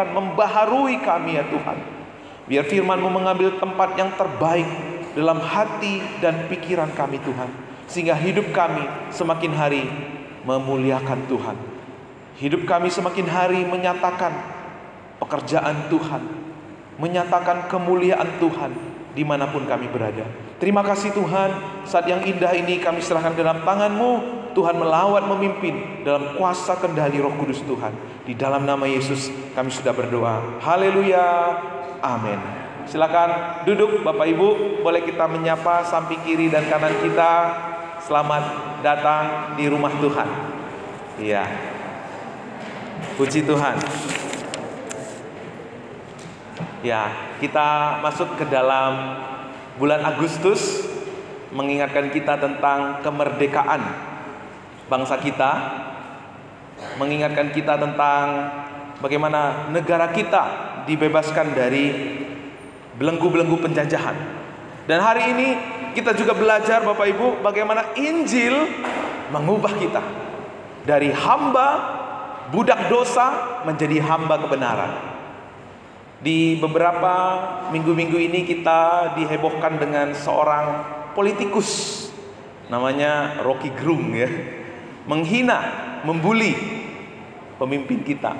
membaharui kami ya Tuhan. Biar firman-Mu mengambil tempat yang terbaik dalam hati dan pikiran kami Tuhan, sehingga hidup kami semakin hari memuliakan Tuhan. Hidup kami semakin hari menyatakan pekerjaan Tuhan, menyatakan kemuliaan Tuhan dimanapun kami berada. Terima kasih Tuhan, saat yang indah ini kami serahkan ke dalam tangan-Mu. Tuhan melawat memimpin dalam kuasa kendali Roh Kudus Tuhan. Di dalam nama Yesus kami sudah berdoa. Haleluya. Amin. Silakan duduk Bapak Ibu. Boleh kita menyapa samping kiri dan kanan kita. Selamat datang di rumah Tuhan. Iya. Puji Tuhan. Ya, kita masuk ke dalam bulan Agustus, mengingatkan kita tentang kemerdekaan bangsa kita, mengingatkan kita tentang bagaimana negara kita dibebaskan dari belenggu-belenggu penjajahan. Dan hari ini kita juga belajar Bapak Ibu bagaimana Injil mengubah kita dari hamba budak dosa menjadi hamba kebenaran. Di beberapa minggu-minggu ini kita dihebohkan dengan seorang politikus namanya Rocky Gerung ya, menghina, membuli pemimpin kita.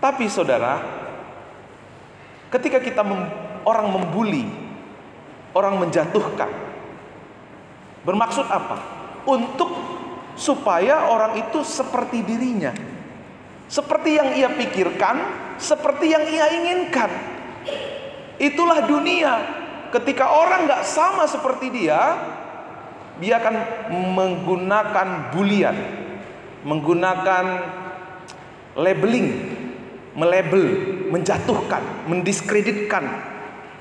Tapi saudara, ketika kita orang membuli, orang menjatuhkan, bermaksud apa? Untuk supaya orang itu seperti dirinya, seperti yang ia pikirkan, seperti yang ia inginkan. Itulah dunia. Ketika orang gak sama seperti dia akan menggunakan bulian, menggunakan labeling, melabel, menjatuhkan, mendiskreditkan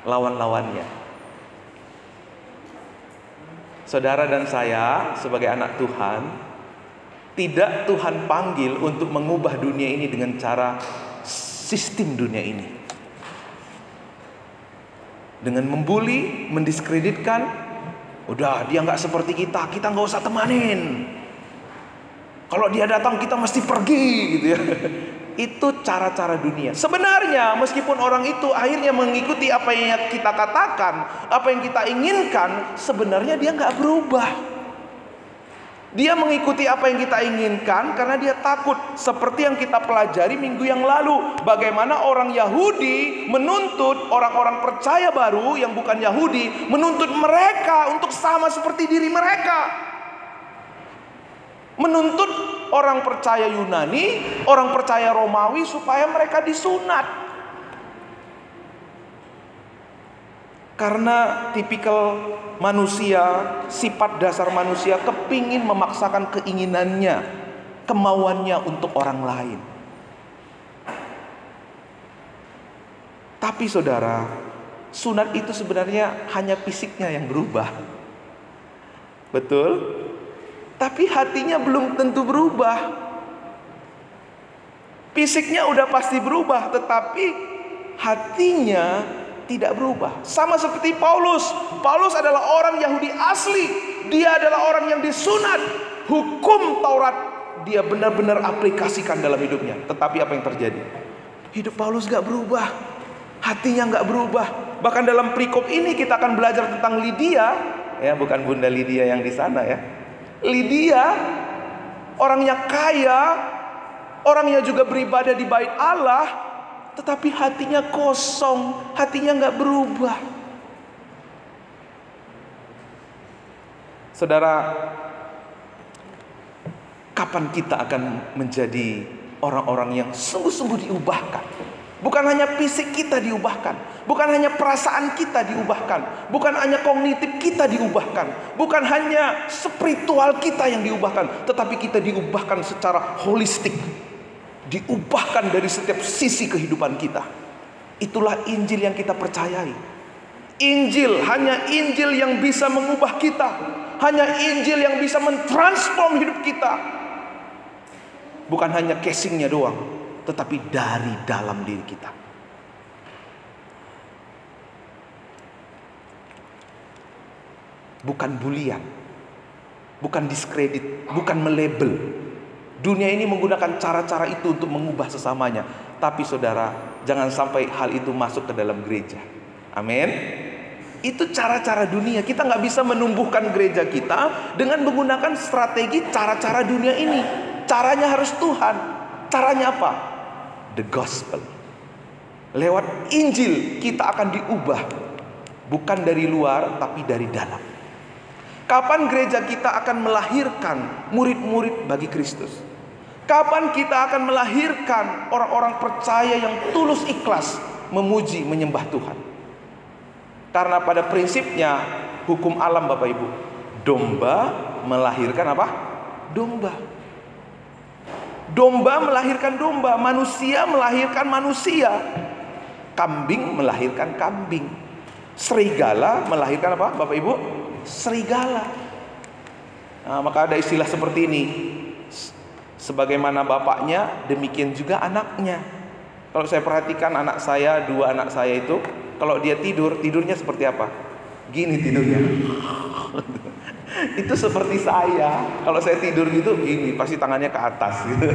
lawan-lawannya. Saudara dan saya sebagai anak Tuhan, tidak Tuhan panggil untuk mengubah dunia ini dengan cara sistem dunia ini, dengan membuli, mendiskreditkan. Udah, dia nggak seperti kita nggak usah temanin. Kalau dia datang kita mesti pergi gitu ya. Itu cara-cara dunia. Sebenarnya meskipun orang itu akhirnya mengikuti apa yang kita katakan, apa yang kita inginkan, sebenarnya dia nggak berubah. Dia mengikuti apa yang kita inginkan karena dia takut. Seperti yang kita pelajari minggu yang lalu, bagaimana orang Yahudi menuntut orang-orang percaya baru yang bukan Yahudi, menuntut mereka untuk sama seperti diri mereka. Menuntut orang percaya Yunani, orang percaya Romawi supaya mereka disunat. Karena tipikal manusia, sifat dasar manusia kepingin memaksakan keinginannya, kemauannya untuk orang lain. Tapi saudara, sunat itu sebenarnya hanya fisiknya yang berubah. Betul? Tapi hatinya belum tentu berubah. Fisiknya udah pasti berubah, tetapi hatinya tidak berubah. Sama seperti Paulus. Paulus adalah orang Yahudi asli. Dia adalah orang yang disunat. Hukum Taurat dia benar-benar aplikasikan dalam hidupnya. Tetapi apa yang terjadi? Hidup Paulus gak berubah. Hatinya gak berubah. Bahkan dalam perikop ini kita akan belajar tentang Lydia. Ya, bukan Bunda Lydia yang di sana ya. Lydia, orangnya kaya, orangnya juga beribadah di bait Allah, tetapi hatinya kosong, hatinya gak berubah. Saudara, kapan kita akan menjadi orang-orang yang sungguh-sungguh diubahkan? Bukan hanya fisik kita diubahkan, bukan hanya perasaan kita diubahkan, bukan hanya kognitif kita diubahkan, bukan hanya spiritual kita yang diubahkan, tetapi kita diubahkan secara holistik. Diubahkan dari setiap sisi kehidupan kita. Itulah Injil yang kita percayai. Injil, hanya Injil yang bisa mengubah kita. Hanya Injil yang bisa mentransform hidup kita. Bukan hanya casingnya doang, tetapi dari dalam diri kita. Bukan bulian, bukan diskredit, bukan melabel, Dunia ini menggunakan cara-cara itu untuk mengubah sesamanya. Tapi saudara, jangan sampai hal itu masuk ke dalam gereja. Amin. Itu cara-cara dunia. Kita nggak bisa menumbuhkan gereja kita dengan menggunakan strategi cara-cara dunia ini. Caranya harus Tuhan. Caranya apa? The gospel. Lewat Injil kita akan diubah. Bukan dari luar, tapi dari dalam. Kapan gereja kita akan melahirkan murid-murid bagi Kristus? Kapan kita akan melahirkan orang-orang percaya yang tulus ikhlas memuji, menyembah Tuhan? Karena pada prinsipnya hukum alam Bapak Ibu, domba melahirkan apa? Domba. Domba melahirkan domba, manusia melahirkan manusia. Kambing melahirkan kambing. Serigala melahirkan apa Bapak Ibu? Serigala. Nah, maka ada istilah seperti ini. Sebagaimana bapaknya, demikian juga anaknya. Kalau saya perhatikan anak saya, 2 anak saya itu, kalau dia tidur, tidurnya seperti apa? Gini tidurnya. Itu seperti saya. Kalau saya tidur gitu, gini, pasti tangannya ke atas gitu.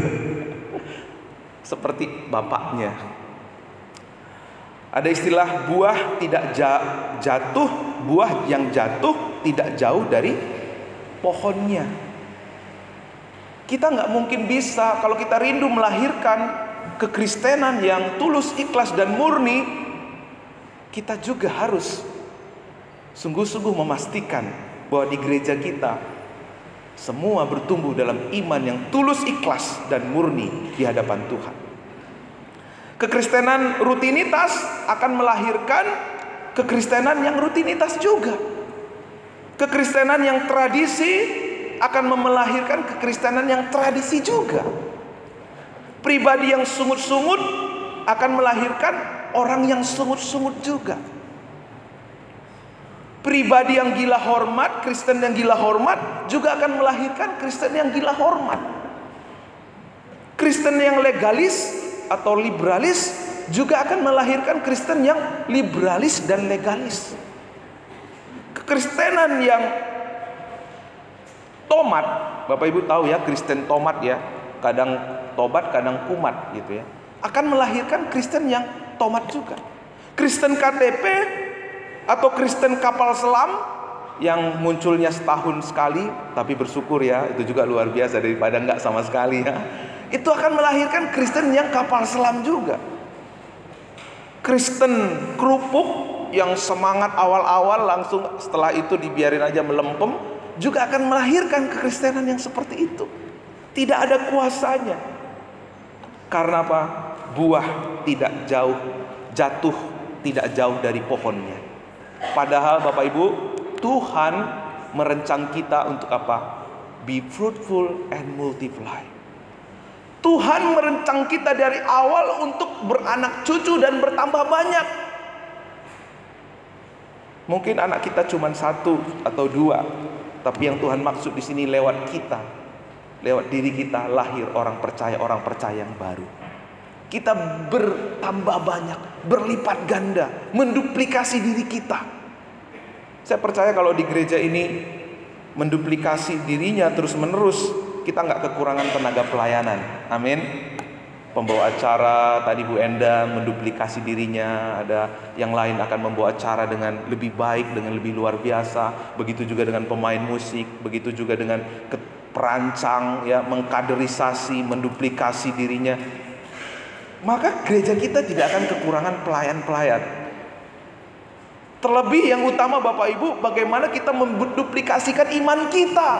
Seperti bapaknya. Ada istilah buah tidak jatuh, buah yang jatuh tidak jauh dari pohonnya. Kita nggak mungkin bisa, kalau kita rindu melahirkan kekristenan yang tulus, ikhlas, dan murni, kita juga harus sungguh-sungguh memastikan bahwa di gereja kita semua bertumbuh dalam iman yang tulus, ikhlas, dan murni di hadapan Tuhan. Kekristenan rutinitas akan melahirkan kekristenan yang rutinitas juga. Kekristenan yang tradisi akan melahirkan kekristenan yang tradisi juga. Pribadi yang sungut-sungut akan melahirkan orang yang sungut-sungut juga. Pribadi yang gila hormat, Kristen yang gila hormat juga akan melahirkan Kristen yang gila hormat. Kristen yang legalis atau liberalis juga akan melahirkan Kristen yang liberalis dan legalis. Kekristenan yang tomat, Bapak Ibu tahu ya, Kristen tomat ya, kadang tobat, kadang kumat gitu ya, akan melahirkan Kristen yang tomat juga. Kristen KTP atau Kristen kapal selam yang munculnya setahun sekali, tapi bersyukur ya, itu juga luar biasa daripada enggak sama sekali ya. Itu akan melahirkan Kristen yang kapal selam juga. Kristen kerupuk yang semangat awal-awal langsung setelah itu dibiarin aja melempem, juga akan melahirkan kekristenan yang seperti itu. Tidak ada kuasanya. Karena apa? Buah tidak jatuh tidak jauh dari pohonnya. Padahal Bapak Ibu, Tuhan merencang kita untuk apa? Be fruitful and multiply. Tuhan merencang kita dari awal untuk beranak cucu dan bertambah banyak. Mungkin anak kita cuma 1 atau 2, tapi yang Tuhan maksud di sini lewat kita, lewat diri kita lahir orang percaya yang baru. Kita bertambah banyak, berlipat ganda, menduplikasi diri kita. Saya percaya kalau di gereja ini menduplikasi dirinya terus menerus, kita nggak kekurangan tenaga pelayanan. Amin. Pembawa acara tadi Bu Enda menduplikasi dirinya, ada yang lain akan membawa acara dengan lebih baik, dengan lebih luar biasa. Begitu juga dengan pemain musik, begitu juga dengan perancang ya, mengkaderisasi, menduplikasi dirinya. Maka gereja kita tidak akan kekurangan pelayan-pelayan. Terlebih yang utama Bapak Ibu, bagaimana kita menduplikasikan iman kita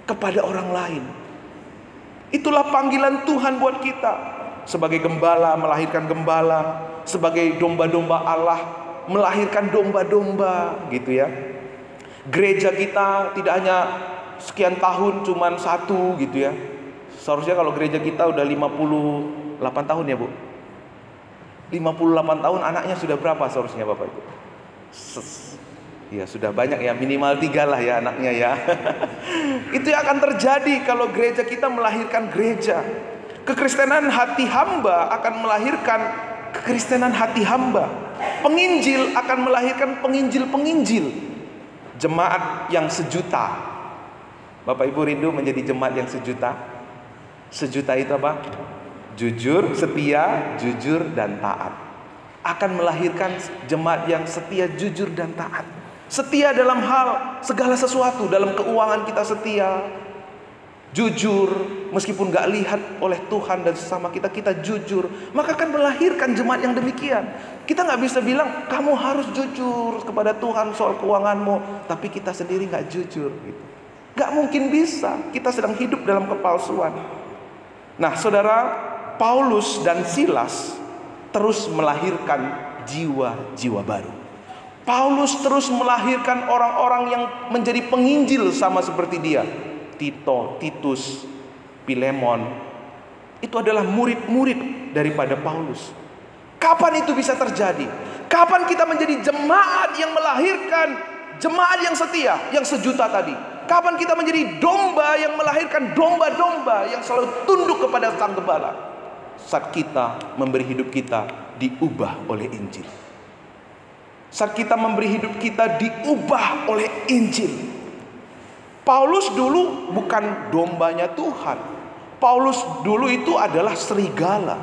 kepada orang lain. Itulah panggilan Tuhan buat kita. Sebagai gembala melahirkan gembala, sebagai domba-domba Allah melahirkan domba-domba, gitu ya. Gereja kita tidak hanya sekian tahun cuman 1 gitu ya. Seharusnya kalau gereja kita udah 58 tahun ya Bu. 58 tahun anaknya sudah berapa seharusnya Bapak Ibu? Ya sudah banyak ya, minimal 3 lah ya anaknya ya. Itu yang akan terjadi kalau gereja kita melahirkan gereja. Kekristenan hati hamba akan melahirkan kekristenan hati hamba. Penginjil akan melahirkan penginjil-penginjil. Jemaat yang sejuta. Bapak Ibu rindu menjadi jemaat yang sejuta? Sejuta itu apa? Jujur, setia, jujur, dan taat. Akan melahirkan jemaat yang setia, jujur, dan taat. Setia dalam hal segala sesuatu. Dalam keuangan kita setia, jujur, meskipun gak lihat oleh Tuhan dan sesama kita, kita jujur. Maka akan melahirkan jemaat yang demikian. Kita gak bisa bilang kamu harus jujur kepada Tuhan soal keuanganmu, tapi kita sendiri gak jujur gitu. Gak mungkin bisa. Kita sedang hidup dalam kepalsuan. Nah saudara, Paulus dan Silas terus melahirkan jiwa-jiwa baru. Paulus terus melahirkan orang-orang yang menjadi penginjil sama seperti dia. Tito, Titus, Filemon, itu adalah murid-murid daripada Paulus. Kapan itu bisa terjadi? Kapan kita menjadi jemaat yang melahirkan jemaat yang setia, yang sejuta tadi? Kapan kita menjadi domba yang melahirkan domba-domba yang selalu tunduk kepada Sang Gembala? Saat kita memberi hidup kita diubah oleh Injil. Saat kita memberi hidup kita diubah oleh Injil. Paulus dulu bukan dombanya Tuhan. Paulus dulu itu adalah serigala.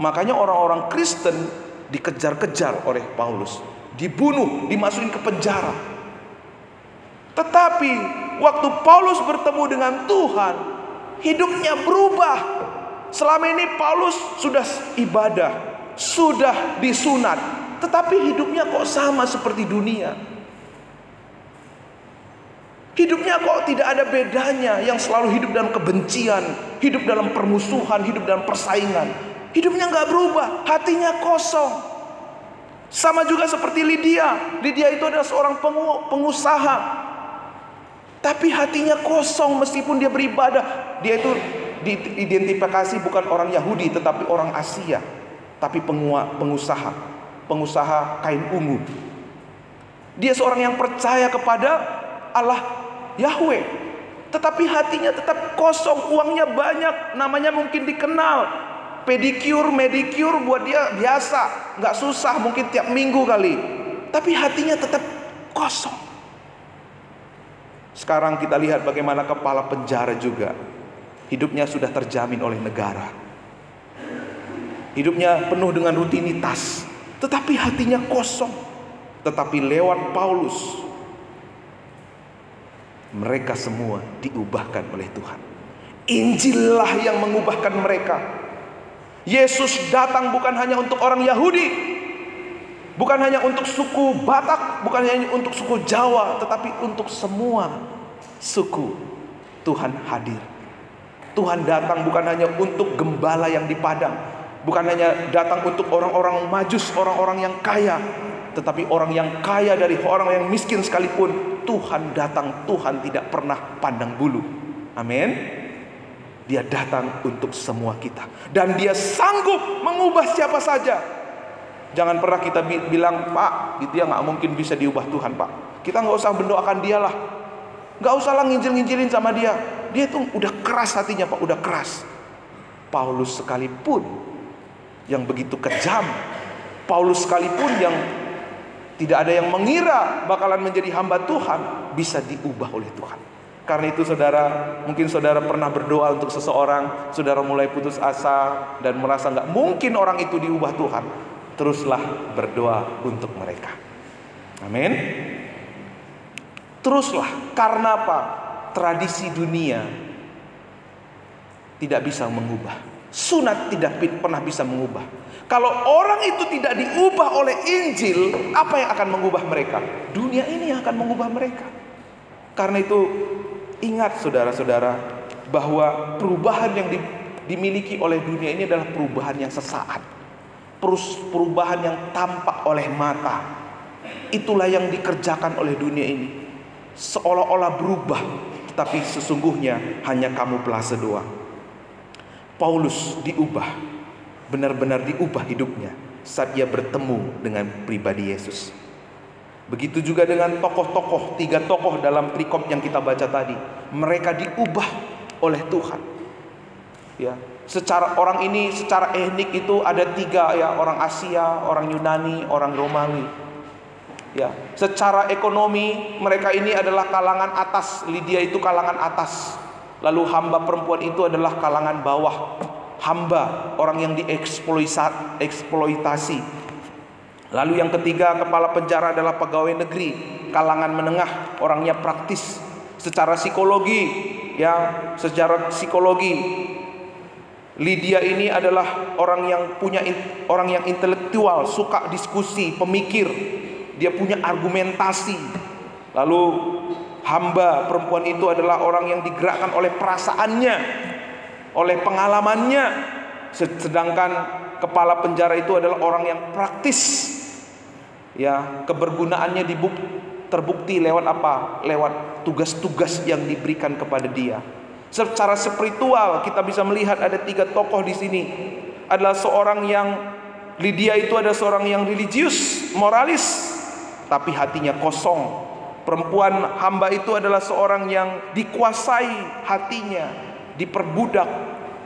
Makanya orang-orang Kristen dikejar-kejar oleh Paulus, dibunuh, dimasukin ke penjara. Tetapi waktu Paulus bertemu dengan Tuhan, hidupnya berubah. Selama ini Paulus sudah ibadah, sudah disunat, tetapi hidupnya kok sama seperti dunia. Hidupnya kok tidak ada bedanya. Yang selalu hidup dalam kebencian, hidup dalam permusuhan, hidup dalam persaingan. Hidupnya gak berubah, hatinya kosong. Sama juga seperti Lydia. Lydia itu adalah seorang pengusaha, tapi hatinya kosong meskipun dia beribadah. Dia itu diidentifikasi bukan orang Yahudi, tetapi orang Asia, tapi pengusaha kain ungu. Dia seorang yang percaya kepada Allah Yahweh, tetapi hatinya tetap kosong. Uangnya banyak, namanya mungkin dikenal, pedicure, medicure buat dia biasa, nggak susah, mungkin tiap minggu kali, tapi hatinya tetap kosong. Sekarang kita lihat bagaimana kepala penjara juga, hidupnya sudah terjamin oleh negara, hidupnya penuh dengan rutinitas, tetapi hatinya kosong. Tetapi lewat Paulus, mereka semua diubahkan oleh Tuhan. Injillah yang mengubahkan mereka. Yesus datang bukan hanya untuk orang Yahudi, bukan hanya untuk suku Batak, bukan hanya untuk suku Jawa, tetapi untuk semua suku. Tuhan hadir. Tuhan datang bukan hanya untuk gembala yang di padang, bukan hanya datang untuk orang-orang majus, orang-orang yang kaya, tetapi orang yang kaya dari orang yang miskin sekalipun, Tuhan datang. Tuhan tidak pernah pandang bulu. Amin. Dia datang untuk semua kita, dan dia sanggup mengubah siapa saja. Jangan pernah kita bilang, Pak, dia nggak mungkin bisa diubah Tuhan, Pak. Kita nggak usah mendoakan dia lah, nggak usah lah nginjil-nginjilin sama dia. Dia tuh udah keras hatinya, Pak, udah keras. Paulus sekalipun yang begitu kejam, Paulus sekalipun yang tidak ada yang mengira bakalan menjadi hamba Tuhan, bisa diubah oleh Tuhan. Karena itu saudara, mungkin saudara pernah berdoa untuk seseorang, saudara mulai putus asa dan merasa nggak mungkin orang itu diubah Tuhan. Teruslah berdoa untuk mereka. Amin. Teruslah. Karena apa? Tradisi dunia tidak bisa mengubah. Sunat tidak pernah bisa mengubah. Kalau orang itu tidak diubah oleh Injil, apa yang akan mengubah mereka? Dunia ini yang akan mengubah mereka. Karena itu ingat saudara-saudara, bahwa perubahan yang dimiliki oleh dunia ini adalah perubahan yang sesaat, perubahan yang tampak oleh mata. Itulah yang dikerjakan oleh dunia ini, seolah-olah berubah, tetapi sesungguhnya hanya kamuflase doang. Paulus diubah, benar-benar diubah hidupnya saat ia bertemu dengan pribadi Yesus. Begitu juga dengan tokoh-tokoh, 3 tokoh dalam perikop yang kita baca tadi. Mereka diubah oleh Tuhan. Ya, secara orang ini, secara etnik itu ada 3 ya, orang Asia, orang Yunani, orang Romawi. Ya, secara ekonomi mereka ini adalah kalangan atas. Lydia itu kalangan atas. Lalu hamba perempuan itu adalah kalangan bawah. Hamba, orang yang dieksploitasi. Lalu yang ketiga, kepala penjara adalah pegawai negeri, kalangan menengah, orangnya praktis. Secara psikologi, ya, secara psikologi, Lydia ini adalah orang yang intelektual, suka diskusi, pemikir. Dia punya argumentasi. Lalu hamba perempuan itu adalah orang yang digerakkan oleh perasaannya, oleh pengalamannya. Sedangkan kepala penjara itu adalah orang yang praktis. Ya, kebergunaannya terbukti lewat apa? Lewat tugas-tugas yang diberikan kepada dia. Secara spiritual kita bisa melihat ada 3 tokoh di sini. Adalah seorang yang Lydia itu adalah seorang yang religius, moralis, tapi hatinya kosong. Perempuan hamba itu adalah seorang yang dikuasai hatinya, diperbudak.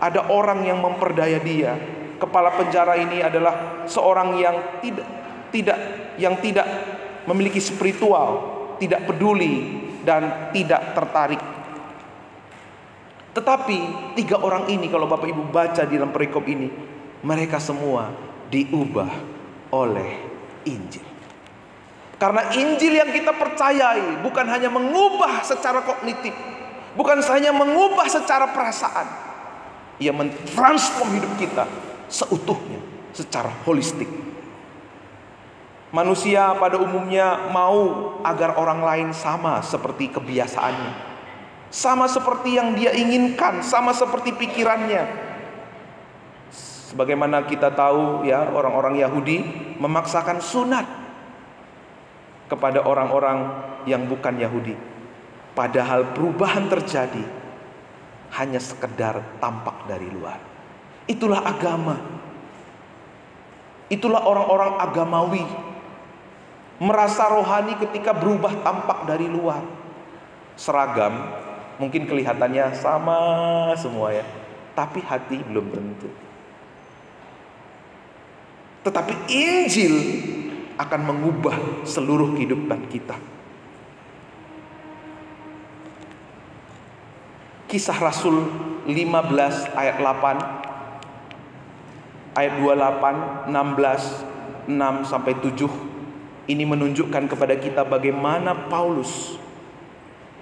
Ada orang yang memperdaya dia. Kepala penjara ini adalah seorang yang tidak memiliki spiritual, tidak peduli dan tidak tertarik. Tetapi 3 orang ini, kalau Bapak Ibu baca di dalam perikop ini, mereka semua diubah oleh Injil. Karena Injil yang kita percayai bukan hanya mengubah secara kognitif, bukan hanya mengubah secara perasaan. Ia mentransform hidup kita seutuhnya, secara holistik. Manusia pada umumnya mau agar orang lain sama seperti kebiasaannya, sama seperti yang dia inginkan, sama seperti pikirannya. Sebagaimana kita tahu, ya, orang-orang Yahudi memaksakan sunat kepada orang-orang yang bukan Yahudi. Padahal perubahan terjadi hanya sekedar tampak dari luar. Itulah agama. Itulah orang-orang agamawi. Merasa rohani ketika berubah tampak dari luar. Seragam mungkin kelihatannya sama semua, ya, tapi hati belum tentu. Tetapi Injil akan mengubah seluruh kehidupan kita. Kisah Rasul 15 ayat 8, ayat 28, 16, 6 sampai 7. Ini menunjukkan kepada kita bagaimana Paulus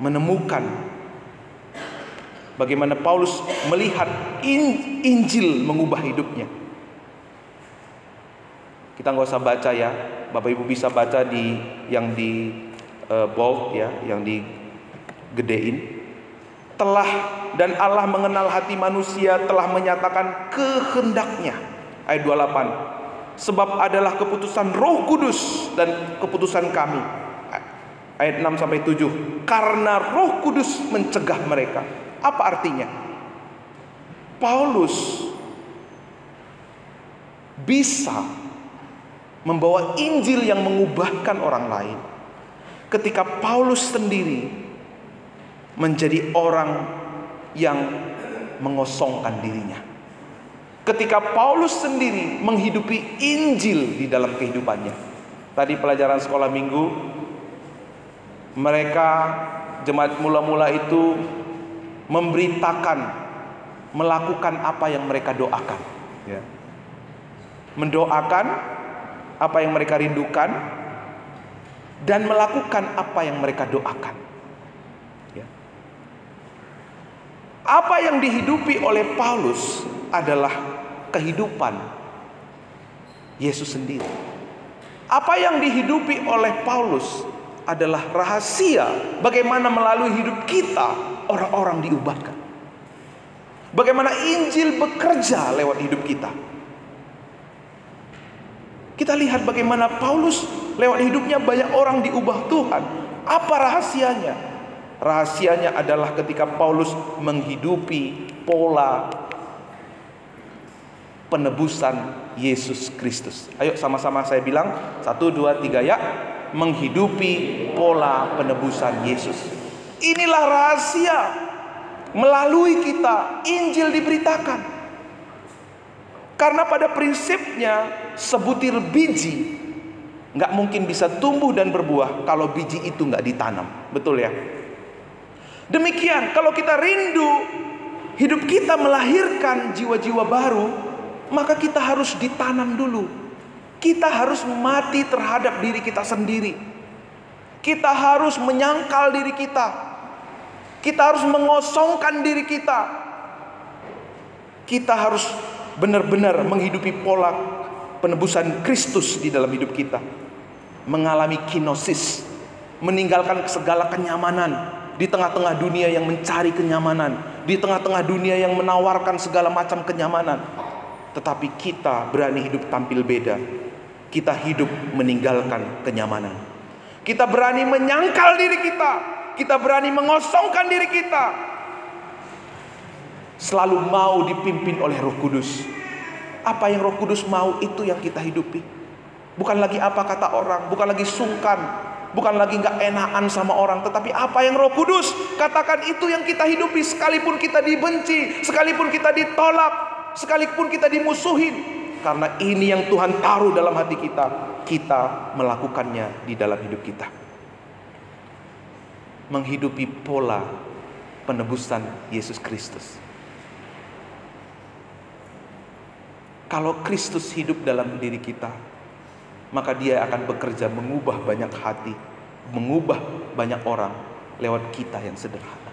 menemukan, bagaimana Paulus melihat Injil mengubah hidupnya. Kita nggak usah baca, ya, Bapak Ibu bisa baca yang di bold, ya, yang digedein. Dan Allah mengenal hati manusia, telah menyatakan kehendaknya. Ayat 28. Sebab adalah keputusan Roh Kudus dan keputusan kami. Ayat 6 sampai 7. Karena Roh Kudus mencegah mereka. Apa artinya? Paulus bisa membawa Injil yang mengubahkan orang lain ketika Paulus sendiri menjadi orang yang mengosongkan dirinya. Ketika Paulus sendiri menghidupi Injil di dalam kehidupannya. Tadi pelajaran sekolah minggu, mereka jemaat mula-mula itu memberitakan, melakukan apa yang mereka doakan, ya. Mendoakan apa yang mereka rindukan dan melakukan apa yang mereka doakan. Apa yang dihidupi oleh Paulus adalah kehidupan Yesus sendiri. Apa yang dihidupi oleh Paulus adalah rahasia bagaimana melalui hidup kita orang-orang diubahkan. Bagaimana Injil bekerja lewat hidup kita. Kita lihat bagaimana Paulus lewat hidupnya banyak orang diubah Tuhan. Apa rahasianya? Rahasianya adalah ketika Paulus menghidupi pola penebusan Yesus Kristus. Ayo sama-sama saya bilang 1, 2, 3 ya. Menghidupi pola penebusan Yesus. Inilah rahasia melalui kita Injil diberitakan. Karena pada prinsipnya sebutir biji Nggak mungkin bisa tumbuh dan berbuah kalau biji itu nggak ditanam. Betul ya? Demikian, kalau kita rindu hidup kita melahirkan jiwa-jiwa baru, maka kita harus ditanam dulu. Kita harus mati terhadap diri kita sendiri. Kita harus menyangkal diri kita. Kita harus mengosongkan diri kita. Kita harus benar-benar menghidupi pola penebusan Kristus di dalam hidup kita. Mengalami kinosis, meninggalkan segala kenyamanan di tengah-tengah dunia yang mencari kenyamanan, di tengah-tengah dunia yang menawarkan segala macam kenyamanan. Tetapi kita berani hidup tampil beda. Kita hidup meninggalkan kenyamanan. Kita berani menyangkal diri kita. Kita berani mengosongkan diri kita. Selalu mau dipimpin oleh Roh Kudus. Apa yang Roh Kudus mau, itu yang kita hidupi. Bukan lagi apa kata orang, bukan lagi sungkan, bukan lagi gak enakan sama orang, tetapi apa yang Roh Kudus katakan, itu yang kita hidupi. Sekalipun kita dibenci, sekalipun kita ditolak, sekalipun kita dimusuhin, karena ini yang Tuhan taruh dalam hati kita, kita melakukannya di dalam hidup kita. Menghidupi pola penebusan Yesus Kristus. Kalau Kristus hidup dalam diri kita, maka Dia akan bekerja mengubah banyak hati, mengubah banyak orang lewat kita yang sederhana.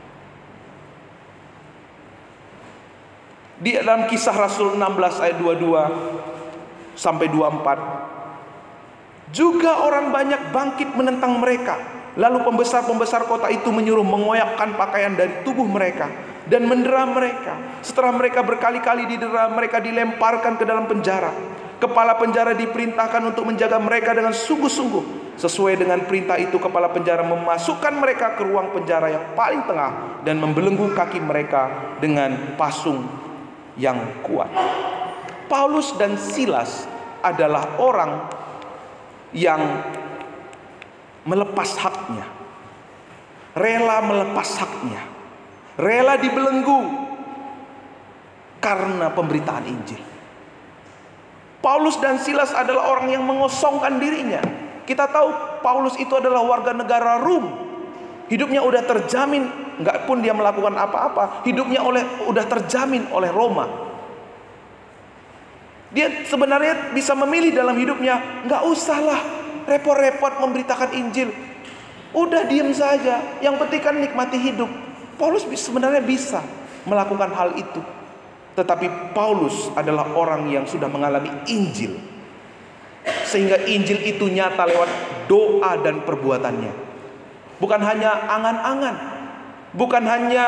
Di dalam Kisah Rasul 16 ayat 22 sampai 24, juga orang banyak bangkit menentang mereka. Lalu pembesar-pembesar kota itu menyuruh mengoyakkan pakaian dari tubuh mereka dan mendera mereka. Setelah mereka berkali-kali didera, mereka dilemparkan ke dalam penjara. Kepala penjara diperintahkan untuk menjaga mereka dengan sungguh-sungguh. Sesuai dengan perintah itu, kepala penjara memasukkan mereka ke ruang penjara yang paling tengah dan membelenggu kaki mereka dengan pasung yang kuat. Paulus dan Silas adalah orang yang melepas haknya, rela melepas haknya, rela dibelenggu karena pemberitaan Injil. Paulus dan Silas adalah orang yang mengosongkan dirinya. Kita tahu Paulus itu adalah warga negara Rom. Hidupnya udah terjamin, nggak pun dia melakukan apa-apa, hidupnya udah terjamin oleh Roma. Dia sebenarnya bisa memilih dalam hidupnya, nggak usahlah repot-repot memberitakan Injil, udah diem saja, yang penting kan nikmati hidup. Paulus sebenarnya bisa melakukan hal itu. Tetapi Paulus adalah orang yang sudah mengalami Injil, sehingga Injil itu nyata lewat doa dan perbuatannya. Bukan hanya angan-angan, bukan hanya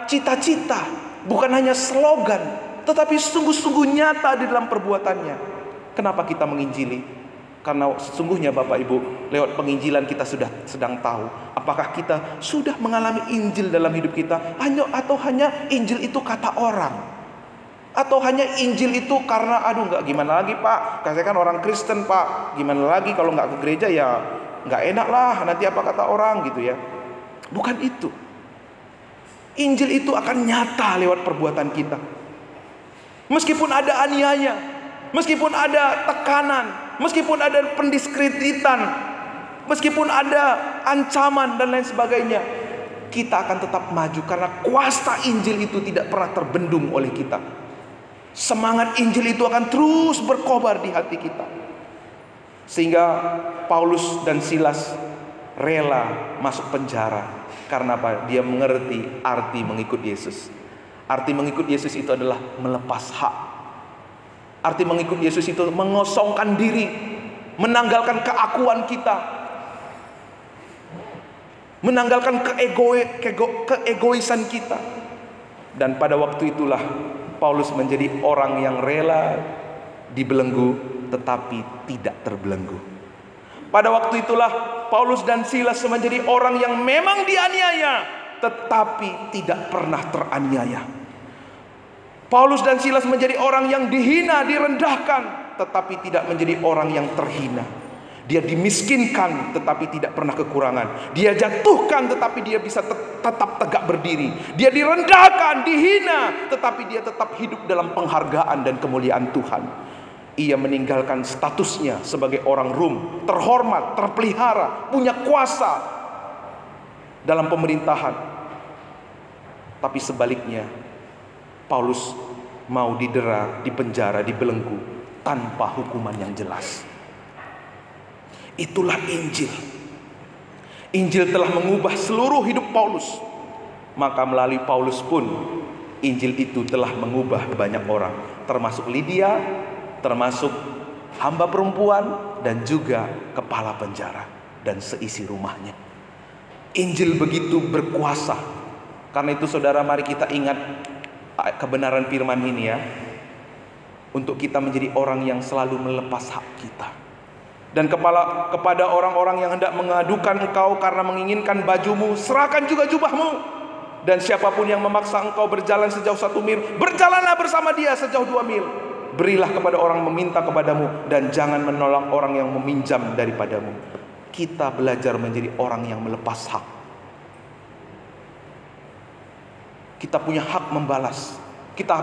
cita-cita, bukan hanya slogan, tetapi sungguh-sungguh nyata di dalam perbuatannya. Kenapa kita menginjili? Karena sesungguhnya Bapak Ibu, lewat penginjilan kita sudah sedang tahu apakah kita sudah mengalami Injil dalam hidup kita, atau hanya Injil itu kata orang. Atau hanya Injil itu karena nggak gimana lagi Pak, saya kan orang Kristen Pak, gimana lagi kalau nggak ke gereja ya nggak enak lah, nanti apa kata orang gitu ya. Bukan itu. Injil itu akan nyata lewat perbuatan kita. Meskipun ada aniaya, meskipun ada tekanan, meskipun ada pendiskreditan, meskipun ada ancaman dan lain sebagainya, kita akan tetap maju karena kuasa Injil itu tidak pernah terbendung oleh kita. Semangat Injil itu akan terus berkobar di hati kita. Sehingga Paulus dan Silas rela masuk penjara. Karena apa? Dia mengerti arti mengikut Yesus. Arti mengikut Yesus itu adalah melepas hak. Arti mengikut Yesus itu mengosongkan diri, menanggalkan keakuan kita, menanggalkan keegoisan kita. Dan pada waktu itulah Paulus menjadi orang yang rela dibelenggu tetapi tidak terbelenggu. Pada waktu itulah Paulus dan Silas menjadi orang yang memang dianiaya tetapi tidak pernah teraniaya. Paulus dan Silas menjadi orang yang dihina, direndahkan tetapi tidak menjadi orang yang terhina. Dia dimiskinkan tetapi tidak pernah kekurangan. Dia jatuhkan tetapi dia bisa tetap tegak berdiri. Dia direndahkan, dihina, tetapi dia tetap hidup dalam penghargaan dan kemuliaan Tuhan. Ia meninggalkan statusnya sebagai orang Rom, terhormat, terpelihara, punya kuasa dalam pemerintahan. Tapi sebaliknya, Paulus mau didera, dipenjara, dibelenggu tanpa hukuman yang jelas. Itulah Injil. Injil telah mengubah seluruh hidup Paulus. Maka melalui Paulus pun Injil itu telah mengubah banyak orang, termasuk Lydia, termasuk hamba perempuan, dan juga kepala penjara dan seisi rumahnya. Injil begitu berkuasa. Karena itu saudara, mari kita ingat kebenaran firman ini ya, untuk kita menjadi orang yang selalu melepas hak kita. Dan kepada orang-orang yang hendak mengadukan engkau karena menginginkan bajumu, serahkan juga jubahmu. Dan siapapun yang memaksa engkau berjalan sejauh 1 mil, berjalanlah bersama dia sejauh 2 mil. Berilah kepada orang meminta kepadamu, dan jangan menolak orang yang meminjam daripadamu. Kita belajar menjadi orang yang melepas hak. Kita punya hak membalas, kita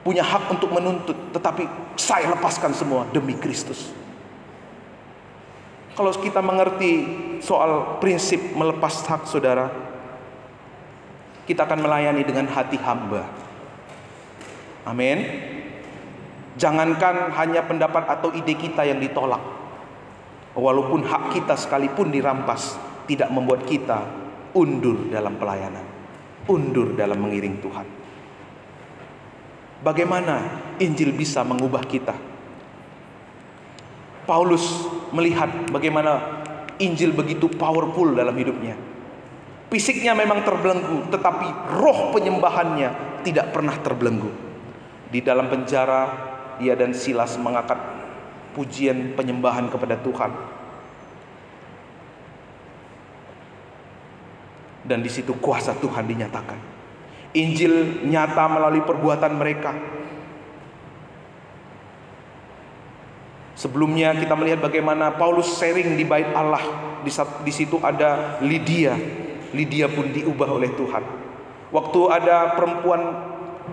punya hak untuk menuntut, tetapi saya lepaskan semua demi Kristus. Kalau kita mengerti soal prinsip melepas hak, saudara, kita akan melayani dengan hati hamba. Amin. Jangankan hanya pendapat atau ide kita yang ditolak, walaupun hak kita sekalipun dirampas, tidak membuat kita undur dalam pelayanan, undur dalam mengiring Tuhan. Bagaimana Injil bisa mengubah kita? Paulus melihat bagaimana Injil begitu powerful dalam hidupnya. Fisiknya memang terbelenggu, tetapi roh penyembahannya tidak pernah terbelenggu. Di dalam penjara, ia dan Silas mengangkat pujian penyembahan kepada Tuhan. Dan di situ kuasa Tuhan dinyatakan. Injil nyata melalui perbuatan mereka. Sebelumnya kita melihat bagaimana Paulus sharing di bait Allah. Di situ ada Lydia. Lydia pun diubah oleh Tuhan. Waktu ada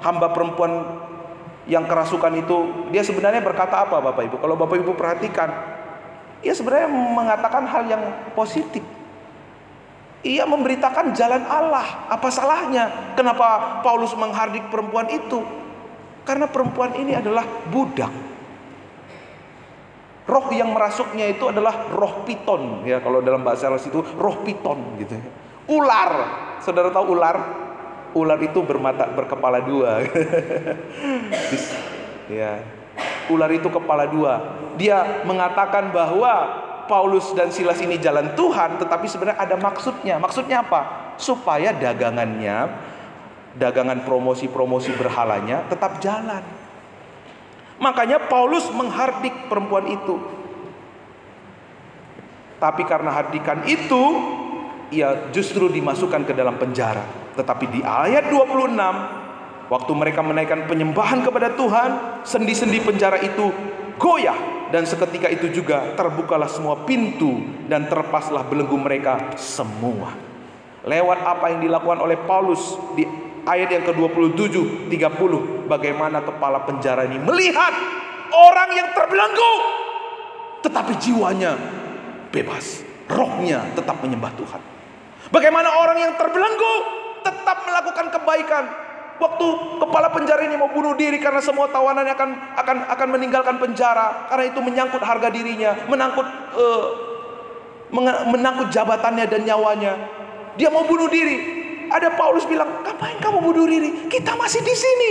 hamba perempuan yang kerasukan itu, dia sebenarnya berkata apa Bapak Ibu? Kalau Bapak Ibu perhatikan, ia sebenarnya mengatakan hal yang positif. Ia memberitakan jalan Allah. Apa salahnya? Kenapa Paulus menghardik perempuan itu? Karena perempuan ini adalah budak. Roh yang merasuknya itu adalah roh piton, ya, kalau dalam bahasa Arab itu roh piton gitu. Ular. Saudara tahu ular? Ular itu berkepala 2. Ya. Ular itu kepala 2. Dia mengatakan bahwa Paulus dan Silas ini jalan Tuhan, tetapi sebenarnya ada maksudnya. Maksudnya apa? Supaya dagangannya, dagangan promosi-promosi berhalanya tetap jalan. Makanya Paulus menghardik perempuan itu. Tapi karena hardikan itu, ia justru dimasukkan ke dalam penjara. Tetapi di ayat 26, waktu mereka menaikkan penyembahan kepada Tuhan, sendi-sendi penjara itu goyah. Dan seketika itu juga terbukalah semua pintu dan terlepaslah belenggu mereka semua. Lewat apa yang dilakukan oleh Paulus di ayat yang ke-27, 30, bagaimana kepala penjara ini melihat orang yang terbelenggu, tetapi jiwanya bebas, rohnya tetap menyembah Tuhan. Bagaimana orang yang terbelenggu tetap melakukan kebaikan. Waktu kepala penjara ini mau bunuh diri karena semua tawanannya akan meninggalkan penjara, karena itu menyangkut harga dirinya, menangkut jabatannya dan nyawanya. Dia mau bunuh diri. Ada Paulus bilang, ngapain kamu bunuh diri? Kita masih di sini.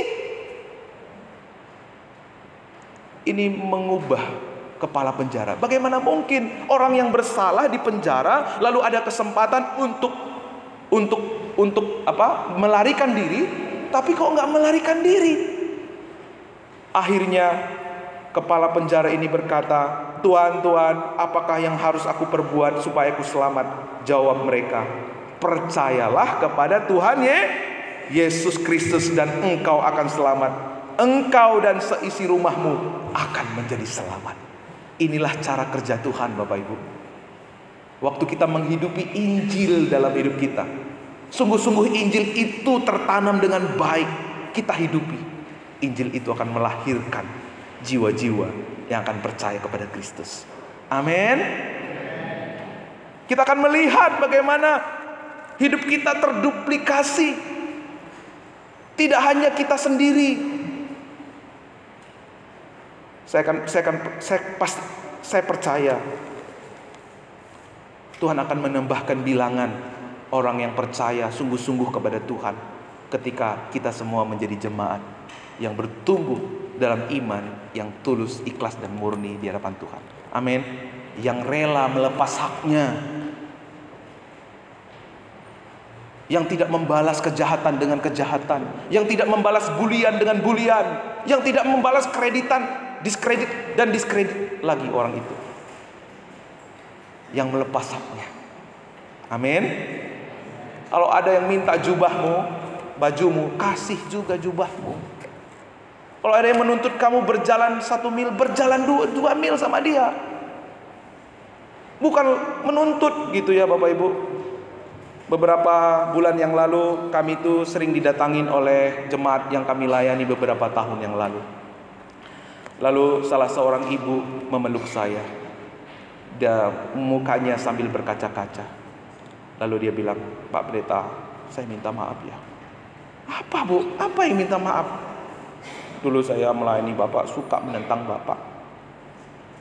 Ini mengubah kepala penjara. Bagaimana mungkin orang yang bersalah di penjara lalu ada kesempatan untuk melarikan diri, tapi kok nggak melarikan diri? Akhirnya kepala penjara ini berkata, Tuhan, apakah yang harus aku perbuat supaya aku selamat? Jawab mereka, percayalah kepada Tuhan Yesus Kristus dan engkau akan selamat. Engkau dan seisi rumahmu akan menjadi selamat. Inilah cara kerja Tuhan, Bapak Ibu. Waktu kita menghidupi Injil dalam hidup kita, sungguh-sungguh Injil itu tertanam dengan baik, kita hidupi, Injil itu akan melahirkan jiwa-jiwa yang akan percaya kepada Kristus. Amin. Kita akan melihat bagaimana hidup kita terduplikasi. Tidak hanya kita sendiri. Saya percaya Tuhan akan menambahkan bilangan orang yang percaya sungguh-sungguh kepada Tuhan ketika kita semua menjadi jemaat yang bertumbuh dalam iman yang tulus, ikhlas dan murni di hadapan Tuhan. Amin. Yang rela melepas haknya, yang tidak membalas kejahatan dengan kejahatan, yang tidak membalas bulian dengan bulian, yang tidak membalas diskredit lagi orang itu, yang melepas haknya. Amin. Kalau ada yang minta jubahmu, bajumu, kasih juga jubahmu. Kalau ada yang menuntut kamu berjalan 1 mil, berjalan 2 mil sama dia. Bukan menuntut gitu ya Bapak Ibu. Beberapa bulan yang lalu kami itu sering didatangin oleh jemaat yang kami layani beberapa tahun yang lalu. Lalu salah seorang ibu memeluk saya. Dia mukanya sambil berkaca-kaca. Lalu dia bilang, "Pak Pendeta, saya minta maaf ya." "Apa Bu? Apa yang minta maaf?" "Dulu saya melayani Bapak, suka menentang Bapak,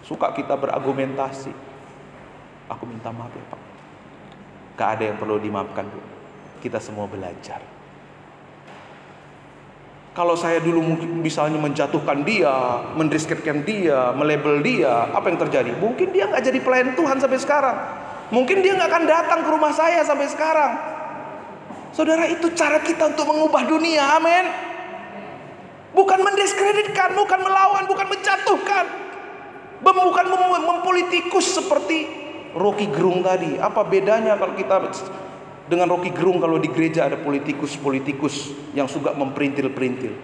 suka kita berargumentasi. Aku minta maaf ya Pak." Gak ada yang perlu dimaafkan Bu. Kita semua belajar. Kalau saya dulu misalnya menjatuhkan dia, mendiskreditkan dia, melabel dia, apa yang terjadi? Mungkin dia gak jadi pelayan Tuhan sampai sekarang. Mungkin dia gak akan datang ke rumah saya sampai sekarang. Saudara, itu cara kita untuk mengubah dunia. Amin. Bukan mendiskreditkan, bukan melawan, bukan menjatuhkan, bukan mempolitikus seperti Rocky Gerung tadi. Apa bedanya kalau kita dengan Rocky Gerung kalau di gereja ada politikus yang suka memperintil-perintil?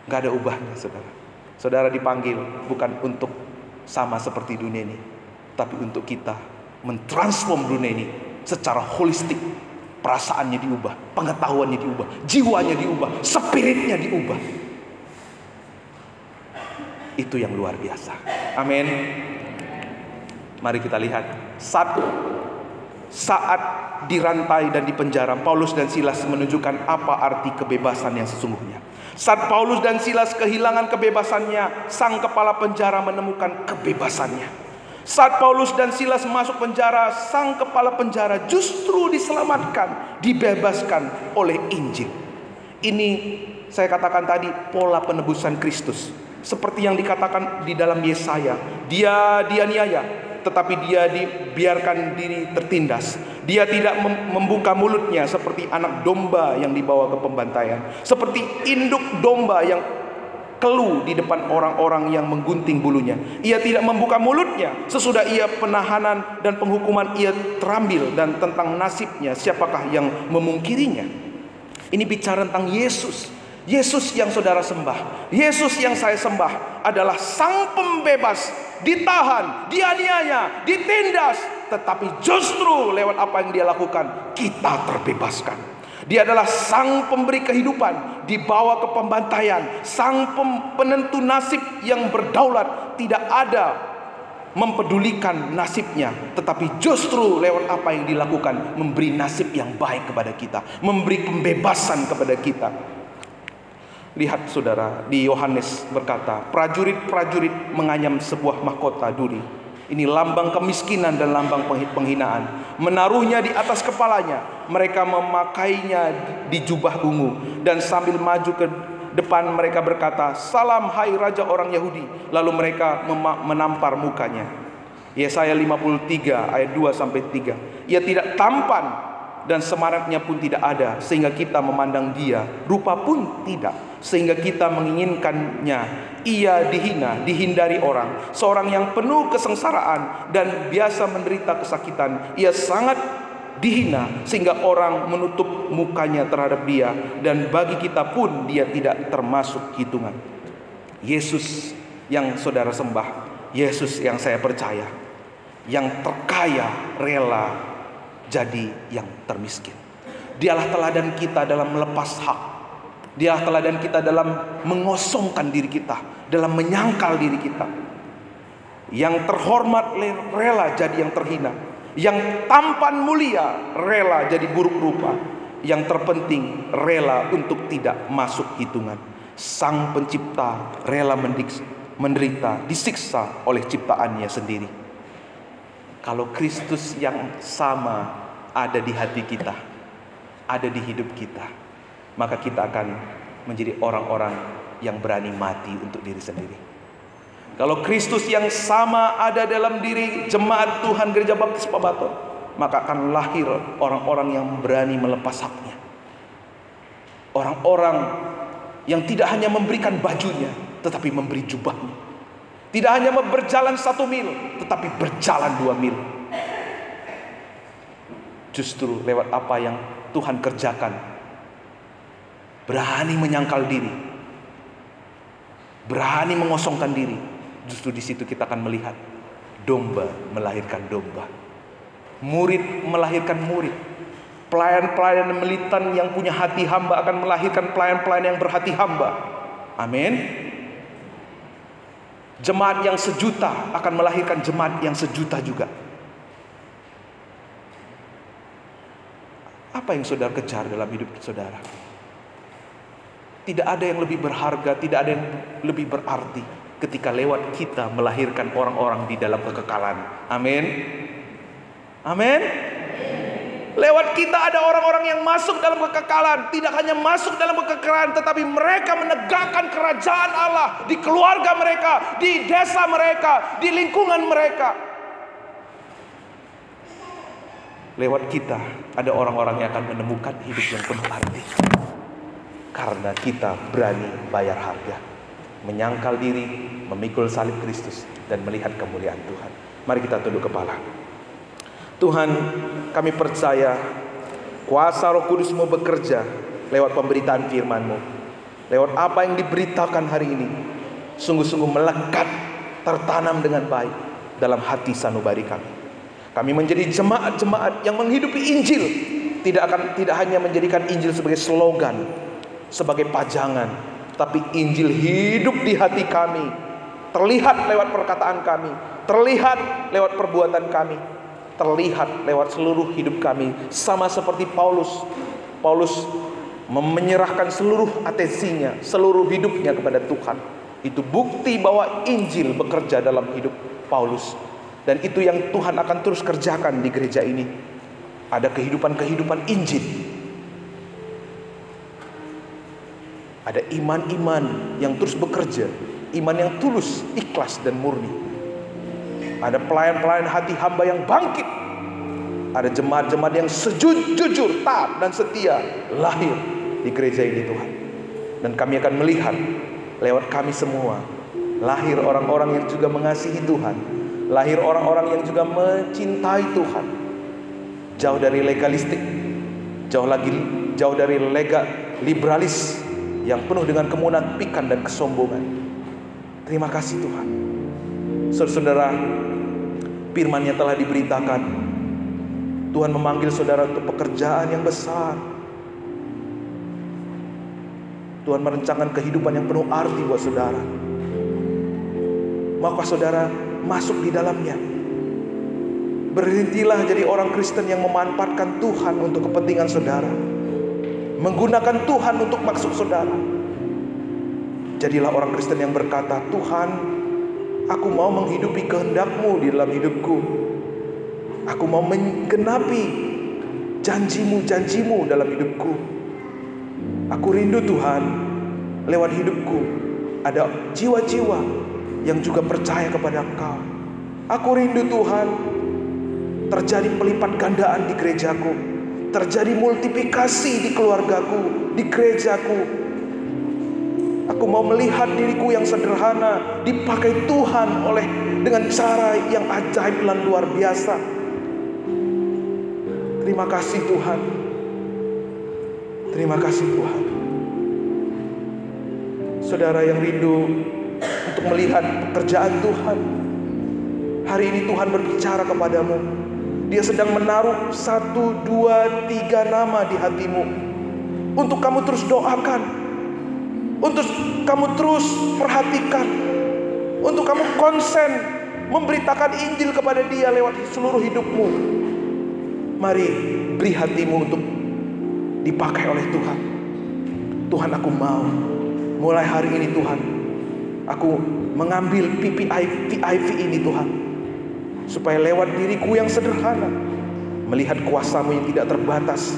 Gak ada ubahnya, saudara. Saudara dipanggil bukan untuk sama seperti dunia ini, tapi untuk kita mentransform dunia ini secara holistik. Perasaannya diubah, pengetahuannya diubah, jiwanya diubah, spiritnya diubah. Itu yang luar biasa. Amin. Mari kita lihat. Saat dirantai dan dipenjara, Paulus dan Silas menunjukkan apa arti kebebasan yang sesungguhnya. Saat Paulus dan Silas kehilangan kebebasannya, sang kepala penjara menemukan kebebasannya. Saat Paulus dan Silas masuk penjara, sang kepala penjara justru diselamatkan, dibebaskan oleh Injil. Ini saya katakan tadi pola penebusan Kristus. Seperti yang dikatakan di dalam Yesaya, dia dianiaya, tetapi dia dibiarkan diri tertindas. Dia tidak membuka mulutnya seperti anak domba yang dibawa ke pembantaian, seperti induk domba yang keluh di depan orang-orang yang menggunting bulunya. Ia tidak membuka mulutnya sesudah ia penahanan dan penghukuman ia terambil, dan tentang nasibnya siapakah yang memungkirinya. Ini bicara tentang Yesus. Yesus yang saudara sembah, Yesus yang saya sembah adalah sang pembebas. Ditahan, dianiaya, ditindas, tetapi justru lewat apa yang dia lakukan kita terbebaskan. Dia adalah sang pemberi kehidupan, dibawa ke pembantaian, sang penentu nasib yang berdaulat. Tidak ada mempedulikan nasibnya, tetapi justru lewat apa yang dilakukan memberi nasib yang baik kepada kita, memberi pembebasan kepada kita. Lihat saudara, di Yohanes berkata, prajurit-prajurit menganyam sebuah mahkota duri. Ini lambang kemiskinan dan lambang penghinaan. Menaruhnya di atas kepalanya. Mereka memakainya di jubah ungu. Dan sambil maju ke depan mereka berkata, "Salam hai Raja orang Yahudi." Lalu mereka menampar mukanya. Yesaya 53 ayat 2-3. Ia tidak tampan dan semaraknya pun tidak ada, sehingga kita memandang dia. Rupa pun tidak, sehingga kita menginginkannya. Ia dihina, dihindari orang, seorang yang penuh kesengsaraan dan biasa menderita kesakitan. Ia sangat dihina sehingga orang menutup mukanya terhadap dia, dan bagi kita pun dia tidak termasuk hitungan. Yesus yang saudara sembah, Yesus yang saya percaya, yang terkaya rela jadi yang termiskin. Dialah teladan kita dalam melepas hak. Dia teladan kita dalam mengosongkan diri kita, dalam menyangkal diri kita. Yang terhormat rela jadi yang terhina, yang tampan mulia rela jadi buruk rupa, yang terpenting rela untuk tidak masuk hitungan. Sang Pencipta rela menderita, disiksa oleh ciptaannya sendiri. Kalau Kristus yang sama ada di hati kita, ada di hidup kita, maka kita akan menjadi orang-orang yang berani mati untuk diri sendiri. Kalau Kristus yang sama ada dalam diri jemaat Tuhan Gereja Baptis Pabaton, maka akan lahir orang-orang yang berani melepas haknya. Orang-orang yang tidak hanya memberikan bajunya, tetapi memberi jubahnya. Tidak hanya berjalan 1 mil, tetapi berjalan 2 mil. Justru lewat apa yang Tuhan kerjakan, berani menyangkal diri, berani mengosongkan diri. Justru di situ kita akan melihat domba melahirkan domba, murid melahirkan murid, pelayan-pelayan militan yang punya hati hamba akan melahirkan pelayan-pelayan yang berhati hamba. Amin. Jemaat yang sejuta akan melahirkan jemaat yang sejuta juga. Apa yang saudara kejar dalam hidup saudara? Tidak ada yang lebih berharga, tidak ada yang lebih berarti ketika lewat kita melahirkan orang-orang di dalam kekekalan. Amin. Amin. Lewat kita ada orang-orang yang masuk dalam kekekalan. Tidak hanya masuk dalam kekekalan, tetapi mereka menegakkan kerajaan Allah di keluarga mereka, di desa mereka, di lingkungan mereka. Lewat kita ada orang-orang yang akan menemukan hidup yang penuh arti. Karena kita berani bayar harga, menyangkal diri, memikul salib Kristus, dan melihat kemuliaan Tuhan. Mari kita tunduk kepala. Tuhan, kami percaya kuasa Roh Kudus-Mu bekerja lewat pemberitaan firman-Mu. Lewat apa yang diberitakan hari ini, sungguh-sungguh melekat, tertanam dengan baik dalam hati sanubari kami. Kami menjadi jemaat-jemaat yang menghidupi Injil, tidak hanya menjadikan Injil sebagai slogan, sebagai pajangan, tapi Injil hidup di hati kami, terlihat lewat perkataan kami, terlihat lewat perbuatan kami, terlihat lewat seluruh hidup kami. Sama seperti Paulus menyerahkan seluruh atensinya, seluruh hidupnya kepada Tuhan. Itu bukti bahwa Injil bekerja dalam hidup Paulus. Dan itu yang Tuhan akan terus kerjakan di gereja ini. Ada kehidupan-kehidupan Injil. Ada iman-iman yang terus bekerja, iman yang tulus, ikhlas dan murni. Ada pelayan-pelayan hati hamba yang bangkit. Ada jemaat-jemaat yang jujur, taat dan setia lahir di gereja ini Tuhan. Dan kami akan melihat lewat kami semua lahir orang-orang yang juga mengasihi Tuhan, lahir orang-orang yang juga mencintai Tuhan. Jauh dari legalistik, jauh dari liberalis yang penuh dengan kemunafikan dan kesombongan. Terima kasih Tuhan. Saudara, firman-Nya telah diberitakan. Tuhan memanggil saudara untuk pekerjaan yang besar. Tuhan merencanakan kehidupan yang penuh arti buat saudara. Maka saudara masuk di dalamnya. Berhentilah jadi orang Kristen yang memanfaatkan Tuhan untuk kepentingan saudara, menggunakan Tuhan untuk maksud saudara. Jadilah orang Kristen yang berkata, Tuhan, aku mau menghidupi kehendak-Mu di dalam hidupku. Aku mau menggenapi janji-Mu dalam hidupku. Aku rindu Tuhan, lewat hidupku ada jiwa-jiwa yang juga percaya kepada Engkau. Aku rindu Tuhan, terjadi pelipat gandaan di gerejaku, terjadi multiplikasi di keluargaku, di gerejaku. Aku mau melihat diriku yang sederhana dipakai Tuhan dengan cara yang ajaib dan luar biasa. Terima kasih Tuhan. Terima kasih Tuhan. Saudara yang rindu untuk melihat pekerjaan Tuhan, hari ini Tuhan berbicara kepadamu. Dia sedang menaruh 1, 2, 3 nama di hatimu untuk kamu terus doakan. untuk kamu terus perhatikan, untuk kamu konsen memberitakan Injil kepada dia lewat seluruh hidupmu. Mari beri hatimu untuk dipakai oleh Tuhan. Tuhan, aku mau mulai hari ini Tuhan, aku mengambil VIP ini Tuhan, supaya lewat diriku yang sederhana melihat kuasa-Mu yang tidak terbatas,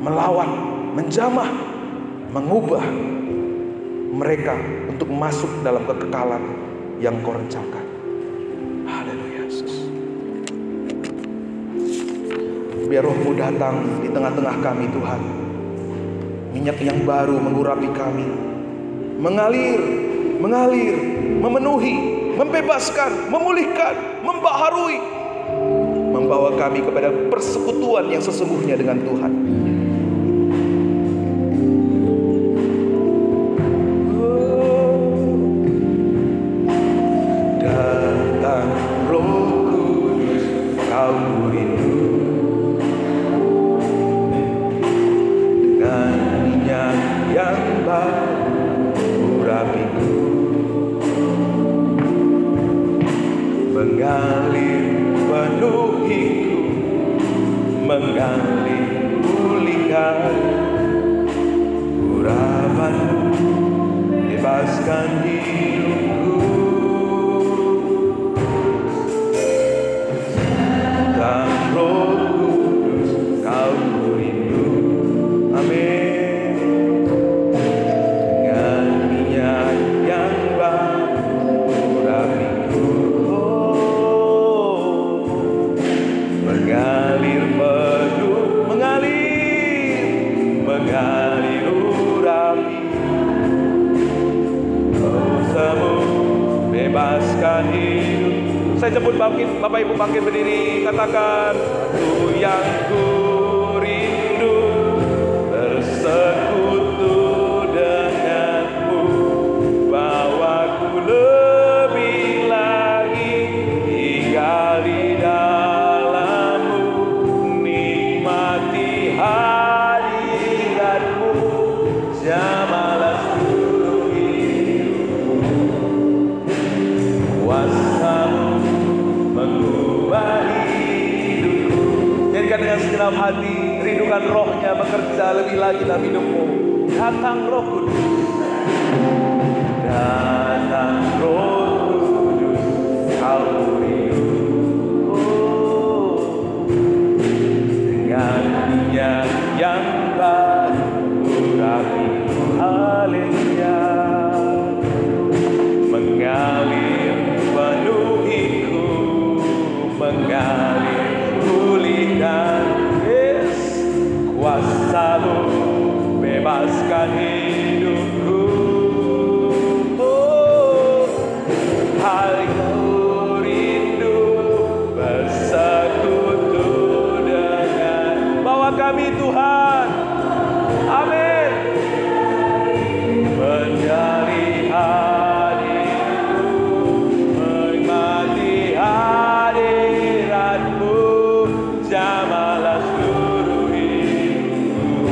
melawan, menjamah, mengubah mereka untuk masuk dalam kekekalan yang Kau rencanakan. Haleluya Yesus. Biar Roh-Mu datang di tengah-tengah kami Tuhan. Minyak yang baru mengurapi kami, mengalir, memenuhi, membebaskan, memulihkan, membaharui, membawa kami kepada persekutuan yang sesungguhnya dengan Tuhan. Datang Roh Kudus, Kau rindu dengan minyak yang baru urapiku, mengalir penuhiku, mengalir pulihkan, urapan-Mu bebaskan hidupku. Dan Roh Kudus, Kau rindu, amin, dengan minyak yang baru urapiku, mengalir penuh, mengalir urapi, kuasa-Mu bebaskan hidup. Saya sebut Bapak Ibu bangkit berdiri, katakan, aku yang ku rindu bersekutu denganmu, bawaku lebih lagi tinggal di dalammu, nikmati hadiratmu, jamalah seluruh hidupku, kuasa-Mu mengubah hidupku. Jadikan dengan segenap hati, rindukan Roh-Nya bekerja lebih lagi dalam hidupmu. Datang Roh Kudus, datang Roh Kudus, Kau rindu dengan minyak yang baru urapiku, haleluya, mengalir penuhiku, mengalir pulihkan, yes, kuasa-Mu bebaskan hidupku. Oh, aku rindu bersekutu dengan, bawa kami Tuhan, amin, mencari hadirat-Mu, menikmati hadirat-Mu, jamalah seluruh hidupku,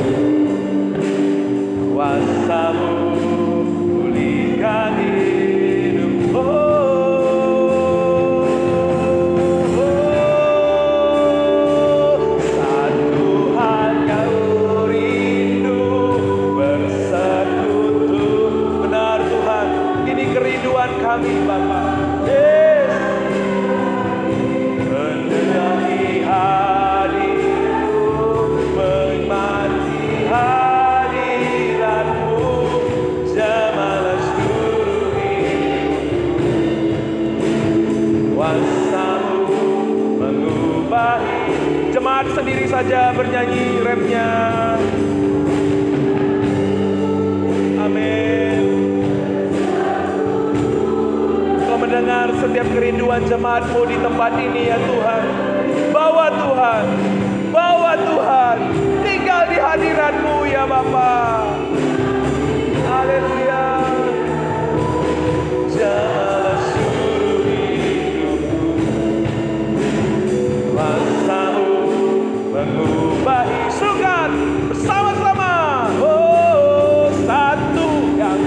kuasa-Mu pulihkan hidupku. Satu hanya rindu bersekutu. Benar Tuhan, ini kerinduan kami Bapa. Yes. Mendengar hadirat-Mu, menikmati hadirat-Mu, jamalah seluruh hidupku, kuasa-Mu mengubah. Jemaat sendiri saja bernyanyi refnya. Amin. Kau mendengar setiap kerinduan jemaat-Mu di tempat ini ya Tuhan. Bawa Tuhan, tinggal di hadirat-Mu ya Bapa. Haleluya. Jamalah seluruh hidupku, kuasa-Mu mengubahi. Sukan bersama-sama. Oh, satu yang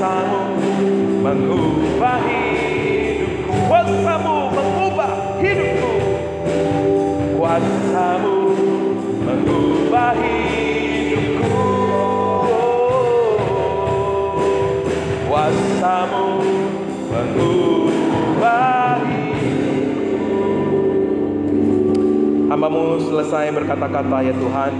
Kuasamu mengubah hidupku, kuasamu mengubah hidupku, kuasamu mengubah hidupku, kuasamu mengubah hidupku. Hamba-Mu selesai berkata-kata, ya Tuhan,